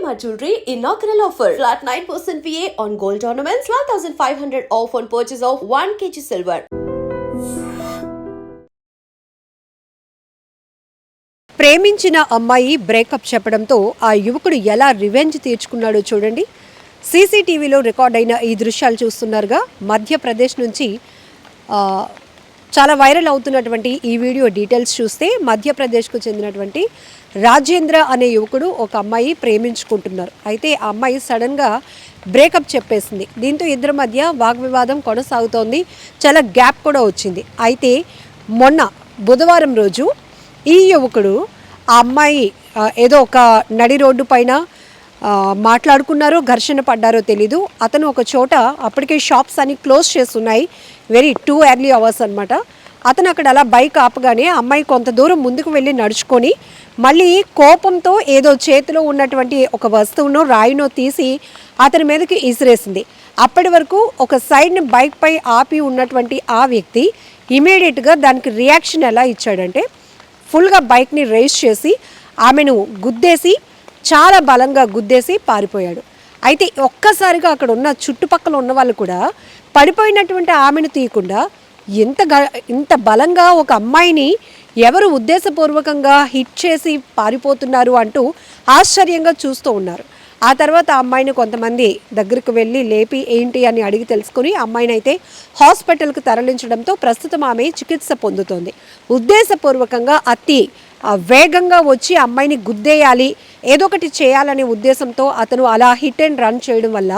Shalimar Jewelry inaugural offer. Flat 9% VA on gold ornaments, 12,500 off on purchase of 1 kg silver. ప్రేమించిన అమ్మాయి breakup చెప్పడంతో ఆ యువకుడు ఎలా రివెంజ్ తీర్చుకున్నాడో చూడండి. సీసీటీవీలో రికార్డ్ అయిన ఈ దృశ్యాలు చూస్తున్నారుగా. మధ్యప్రదేశ్ నుంచి చాలా వైరల్ అవుతున్నటువంటి ఈ వీడియో డీటెయిల్స్ చూస్తే మధ్యప్రదేశ్కు చెందినటువంటి రాజేంద్ర అనే యువకుడు ఒక అమ్మాయి ప్రేమించుకుంటున్నారు. అయితే ఆ అమ్మాయి సడన్గా బ్రేకప్ చెప్పేసింది. దీంతో ఇద్దరి మధ్య వాగ్వివాదం కొనసాగుతోంది. చాలా గ్యాప్ కూడా వచ్చింది. అయితే మొన్న బుధవారం రోజు ఈ యువకుడు ఆ అమ్మాయి ఏదో ఒక నడి రోడ్డు పైన మాట్లాడుకున్నారో ఘర్షణ పడ్డారో తెలీదు. అతను ఒక చోట అప్పటికే షాప్స్ అన్ని క్లోజ్ చేస్తున్నాయి, వెరీ 2 early hours అనమాట. అతను అక్కడ అలా బైక్ ఆపగానే అమ్మాయి కొంత దూరం ముందుకు వెళ్ళి నడుచుకొని మళ్ళీ కోపంతో ఏదో చేతిలో ఉన్నటువంటి ఒక వస్తువునో రాయినో తీసి అతని మీదకి ఇసిరేసింది. అప్పటి వరకు ఒక సైడ్ని బైక్ పై ఆపి ఉన్నటువంటి ఆ వ్యక్తి ఇమీడియట్గా దానికి రియాక్షన్ ఎలా ఇచ్చాడంటే ఫుల్గా బైక్ని రేస్ చేసి ఆమెను గుద్దేసి చాలా బలంగా గుద్దేసి పారిపోయాడు. అయితే ఒక్కసారిగా అక్కడ ఉన్న చుట్టుపక్కల ఉన్న వాళ్ళు కూడా పడిపోయినటువంటి ఆమెను తీయకుండా ఇంత బలంగా ఒక అమ్మాయిని ఎవరు ఉద్దేశపూర్వకంగా హిట్ చేసి పారిపోతున్నారు అంటూ ఆశ్చర్యంగా చూస్తూ ఉన్నారు. ఆ తర్వాత ఆ అమ్మాయిని కొంతమంది దగ్గరికి వెళ్ళి లేపి ఏంటి అని అడిగి తెలుసుకుని అమ్మాయిని అయితే హాస్పిటల్కి తరలించడంతో ప్రస్తుతం ఆమె చికిత్స పొందుతోంది. ఉద్దేశపూర్వకంగా అతి వేగంగా వచ్చి అమ్మాయిని గుద్దేయాలి, ఏదో ఒకటి చేయాలనే ఉద్దేశంతో అతను అలా హిట్ అండ్ రన్ చేయడం వల్ల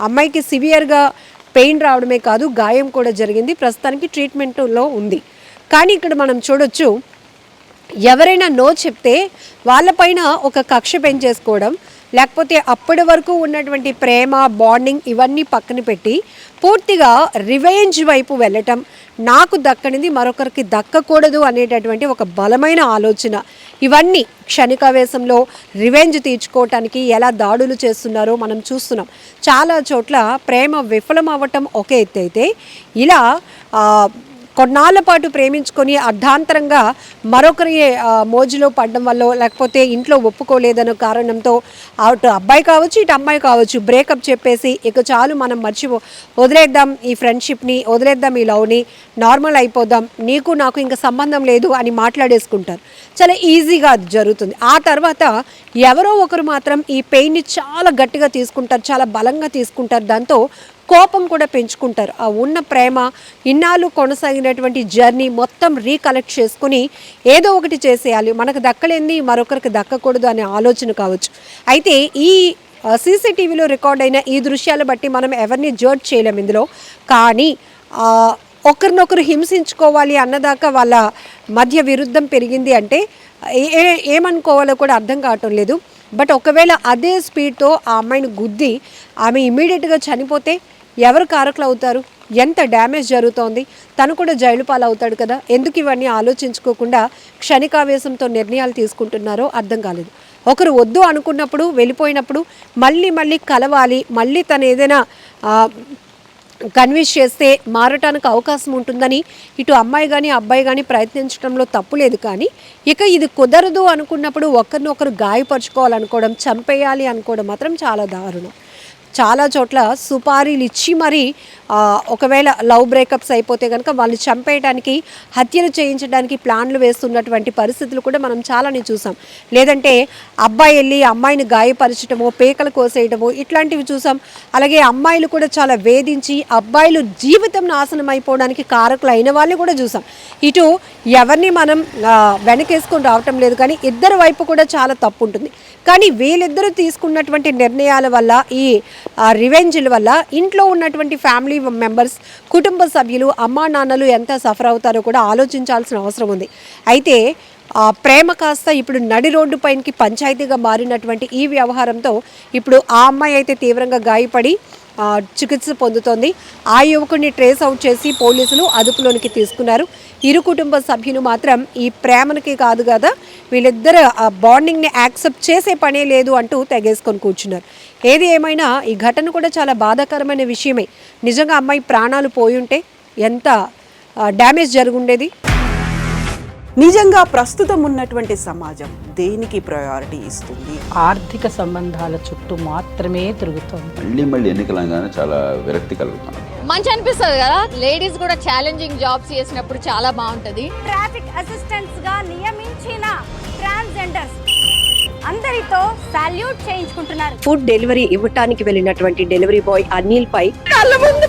అమ్మాయికి సివియర్గా పెయిన్ రావడమే కాదు గాయం కూడా జరిగింది. ప్రస్తుతానికి ట్రీట్మెంట్లో ఉంది. కానీ ఇక్కడ మనం చూడొచ్చు, ఎవరైనా నో చెప్తే వాళ్ళపైన ఒక కక్ష పెంచేసుకోవడం, లేకపోతే అప్పటి వరకు ఉన్నటువంటి ప్రేమ బాండింగ్ ఇవన్నీ పక్కన పెట్టి పూర్తిగా రివెంజ్ వైపు వెళ్ళటం, నాకు దక్కనిది మరొకరికి దక్కకూడదు అనేటటువంటి ఒక బలమైన ఆలోచన, ఇవన్నీ క్షణికావేశంలో రివెంజ్ తీర్చుకోవటానికి ఎలా దాడులు చేస్తున్నారో మనం చూస్తున్నాం. చాలా చోట్ల ప్రేమ విఫలం అవ్వటం ఒక ఎత్తు అయితే ఇలా కొన్నాళ్ళ పాటు ప్రేమించుకొని అర్ధాంతరంగా మరొకరి మోజులో పడడం వల్ల, లేకపోతే ఇంట్లో ఒప్పుకోలేదన్న కారణంతో అటు అబ్బాయి కావచ్చు ఇటు అమ్మాయి కావచ్చు బ్రేకప్ చెప్పేసి ఇక చాలు మనం వదిలేద్దాం ఈ ఫ్రెండ్షిప్ని, వదిలేద్దాం ఈ లవ్ని, నార్మల్ అయిపోదాం, నీకు నాకు ఇంకా సంబంధం లేదు అని మాట్లాడేసుకుంటారు. చాలా ఈజీగా అది జరుగుతుంది. ఆ తర్వాత ఎవరో ఒకరు మాత్రం ఈ పెయిన్ని చాలా గట్టిగా తీసుకుంటారు, చాలా బలంగా తీసుకుంటారు. దాంతో కోపం కూడా పెంచుకుంటారు. ఆ ఉన్న ప్రేమ ఇన్నాళ్ళు కొనసాగినటువంటి జర్నీ మొత్తం రీకలెక్ట్ చేసుకుని ఏదో ఒకటి చేసేయాలి, మనకు దక్కలేంది మరొకరికి దక్కకూడదు అనే ఆలోచన కావచ్చు. అయితే ఈ సీసీటీవీలో రికార్డ్ అయిన ఈ దృశ్యాలు బట్టి మనం ఎవరిని జడ్జ్ చేయలేం ఇందులో. కానీ ఒకరినొకరు హింసించుకోవాలి అన్నదాకా వాళ్ళ మధ్య విరుద్ధం పెరిగింది అంటే ఏమనుకోవాలో కూడా అర్థం కావటం లేదు. బట్ ఒకవేళ అదే స్పీడ్తో ఆ అమ్మాయిని గుద్ది ఆమె ఇమీడియట్గా చనిపోతే ఎవరు కారకులు అవుతారు? ఎంత డ్యామేజ్ జరుగుతోంది? తను కూడా జైలు పాలవుతాడు కదా. ఎందుకు ఇవన్నీ ఆలోచించుకోకుండా క్షణికావేశంతో నిర్ణయాలు తీసుకుంటున్నారో అర్థం కాలేదు. ఒకరు వద్దు అనుకున్నప్పుడు వెళ్ళిపోయినప్పుడు మళ్ళీ కలవాలి, మళ్ళీ తను ఏదైనా కన్విన్స్ చేస్తే మారటానికి అవకాశం ఉంటుందని ఇటు అమ్మాయి కానీ అబ్బాయి కానీ ప్రయత్నించడంలో తప్పు లేదు. కానీ ఇక ఇది కుదరదు అనుకున్నప్పుడు ఒకరినొకరు గాయపరుచుకోవాలనుకోవడం, చంపేయాలి అనుకోవడం మాత్రం చాలా దారుణం. చాలా చోట్ల సుపారీలు ఇచ్చి మరి ఒకవేళ లవ్ బ్రేకప్స్ అయిపోతే కనుక వాళ్ళు చంపేయడానికి, హత్యలు చేయించడానికి ప్లాన్లు వేస్తున్నటువంటి పరిస్థితులు కూడా మనం చాలానే చూసాం. లేదంటే అబ్బాయి వెళ్ళి అమ్మాయిని గాయపరచడమో, పేకలు కోసేయడమో ఇట్లాంటివి చూసాం. అలాగే అమ్మాయిలు కూడా చాలా వేధించి అబ్బాయిలు జీవితం నాశనం అయిపోవడానికి కారకులు అయిన వాళ్ళు కూడా చూసాం. ఇటు ఎవరిని మనం వెనకేసుకొని రావటం లేదు, కానీ ఇద్దరు వైపు కూడా చాలా తప్పు ఉంటుంది. కానీ వీళ్ళిద్దరూ తీసుకున్నటువంటి నిర్ణయాల వల్ల, ఈ రివెంజ్ల వల్ల ఇంట్లో ఉన్నటువంటి ఫ్యామిలీ మెంబర్స్, కుటుంబ సభ్యులు, అమ్మా నాన్నలు ఎంత సఫర్ అవుతారో కూడా ఆలోచించాల్సిన అవసరం ఉంది. అయితే ప్రేమ కాస్త ఇప్పుడు నడి రోడ్డు పైనకి పంచాయతీగా మారినటువంటి ఈ వ్యవహారంతో ఇప్పుడు ఆ అమ్మాయి అయితే తీవ్రంగా గాయపడి చికిత్స పొందుతోంది. ఆ యువకుడిని ట్రేస్ అవుట్ చేసి పోలీసులు అదుపులోనికి తీసుకున్నారు. ఇరు కుటుంబ సభ్యులు మాత్రం ఈ ప్రేమకి కాదు కదా, వీళ్ళిద్దరు ఆ బాండింగ్ని యాక్సెప్ట్ చేసే పనే లేదు అంటూ తెగేసుకొని కూర్చున్నారు. ఏది ఏమైనా ఈ ఘటన కూడా చాలా బాధాకరమైన విషయమే. నిజంగా అమ్మాయి ప్రాణాలు పోయి ఉంటే ఎంత డ్యామేజ్ జరుగుండేది. నిజంగా ప్రస్తుతం ఉన్నటువంటి సమాజం దేనికి ప్రయారిటీ ఇస్తుంది? ఆర్థిక సంబంధాల చుట్టూ మాత్రమే తిరుగుతోంది. మళ్ళీ ఎన్నికలంగానే చాలా విరక్తి కలుగుతున్నాం. మంచి అనిపిస్తుంది కదా, లేడీస్ కూడా ఛాలెంజింగ్ జాబ్స్ చేసినప్పుడు చాలా బాగుంటది. ట్రాఫిక్ అసిస్టెంట్స్ గా నియమించిన ట్రాన్స్జెండర్స్ అందరితో సాల్యూట్ చేయించుకుంటున్నారు. ఫుడ్ డెలివరీ ఇవ్వటానికి వెళ్ళినటువంటి డెలివరీ బాయ్ అనిల్ పై కళ్ళ ముందు